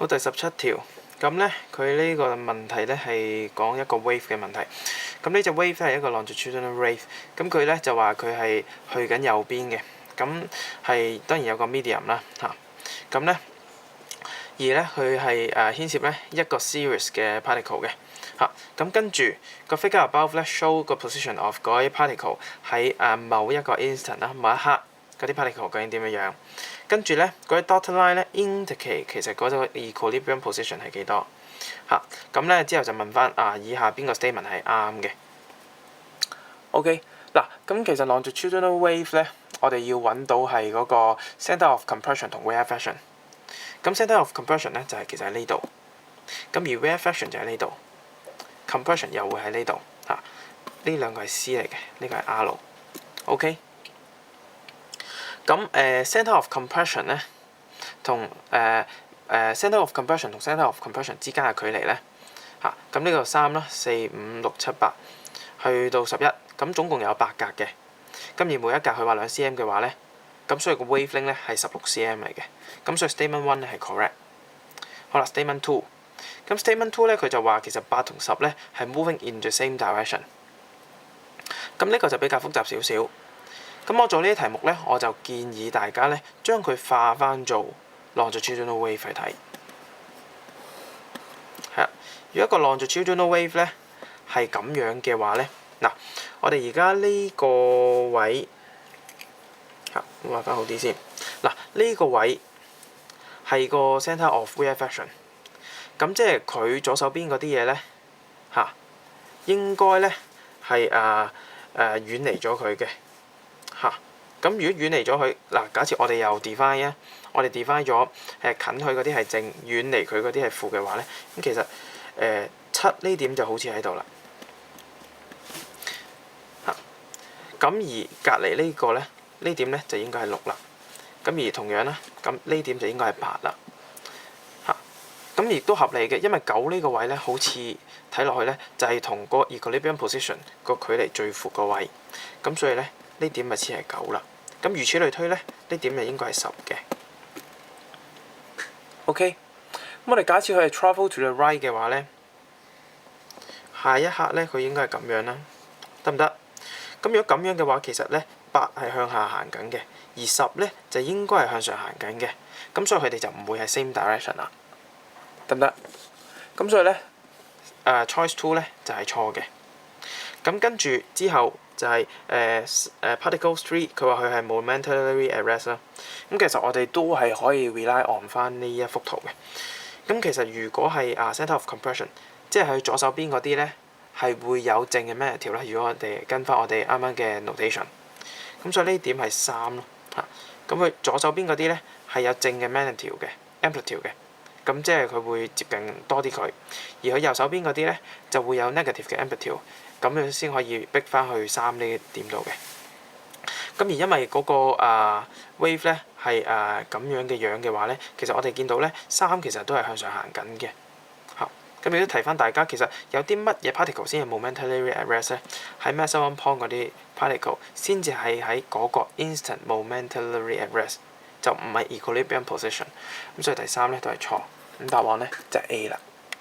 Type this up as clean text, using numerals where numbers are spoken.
好，第17條，咁咧佢呢個問題咧係講一個 wave 嘅問題。咁呢隻 wave 係一個 longitudinal wave，咁佢咧就話佢係去緊右邊嘅，咁係當然有個 medium 啦嚇。咁咧而咧佢係牽涉咧一個 series 嘅 particle 嘅嚇。咁跟住個 figure above 咧 show 個 position of 嗰啲 particle 喺某一個 instant 啦，某一刻嗰啲 particle 究竟點樣樣。跟住咧嗰啲 dotted line 咧 indicate 其實嗰個 equilibrium position 係幾多嚇。咁咧之後就問翻以下邊個 statement 係啱嘅。OK 嗱，咁其實 longitudinal wave 咧，我哋要揾到係嗰個 centre of compression 同 rarefaction。咁 centre of compression 咧就係其實喺呢度，咁而 rarefaction 就喺呢度 ，compression 又會喺呢度嚇。呢兩個係 C 嚟嘅，呢個係 R。OK。咁centre of compression 咧，同centre of compression 同 centre of compression 之間嘅距離咧嚇，咁呢個3啦，4、5、6、7、8，去到11，咁總共有8格嘅。咁而每一格佢話2 cm 嘅話咧，咁所以個 wavelength 咧係16 cm 嚟嘅。咁所以 statement 1咧係 correct。好啦 ，statement 2，咁 statement 2咧佢就話其實8同10咧係 moving in the same direction。咁呢個就比較複雜少少。咁我做呢啲題目咧，我就建議大家咧將佢化翻做 longitudinal wave 去睇。係啦，如果個 longitudinal wave 咧係咁樣嘅話咧，嗱，我哋而家呢個位嚇，我畫翻好啲先。嗱，呢個位係個 centre of rarefaction，咁即係佢左手邊嗰啲嘢咧嚇，應該咧係遠離咗佢嘅。嚇，咁如果遠離咗佢，嗱，假設我哋又 define 啊，我哋 define 咗近佢嗰啲係正，遠離佢嗰啲係負嘅話咧，咁其實7呢點就好似喺度啦。嚇，咁而隔離呢個咧，呢點咧就應該係6啦。咁而同樣啦，咁呢點就應該係8啦。嚇，咁亦都合理嘅，因為9呢個位咧，好似睇落去咧就係同個 equilibrium position 個距離最闊個位，咁所以咧。呢點咪似係9啦，咁如此類推咧，呢點就應該係10嘅。OK，咁我哋假設佢係 travel to the right 嘅話咧，下一刻咧佢應該係咁樣啦，得唔得？咁如果咁樣嘅話，其實咧8係向下行緊嘅，而10咧就應該係向上行緊嘅，咁所以佢哋就唔會係 same direction 啦，得唔得？咁所以咧choice 2咧就係錯嘅。咁跟住之後就係particle 3，佢話佢係 momentarily at rest 啦。咁其實我哋都係可以 rely on 翻呢一幅圖嘅。咁其實如果係centre of compression，即係佢左手邊嗰啲咧係會有正嘅 magnitude 條啦。如果我哋跟翻我哋啱啱嘅 notation，咁所以呢點係3咯嚇。咁佢左手邊嗰啲咧係有正嘅 magnitude 嘅 amplitude 嘅。咁即係佢會接近多啲佢，而佢右手邊嗰啲咧就會有 negative 嘅 amplitude， 咁樣先可以逼翻去3呢點度嘅。咁而因為嗰個wave 咧係咁樣嘅話咧，其實我哋見到咧3其實都係向上行緊嘅嚇。咁亦都提翻大家，其實有啲乜嘢 particle 先係 momentarily at rest 咧？喺 maximum point 嗰啲 particle 先至係喺嗰個 instant momentarily at rest。就唔係 equilibrium position，咁所以第3咧都係錯，咁答案咧就係 A 啦。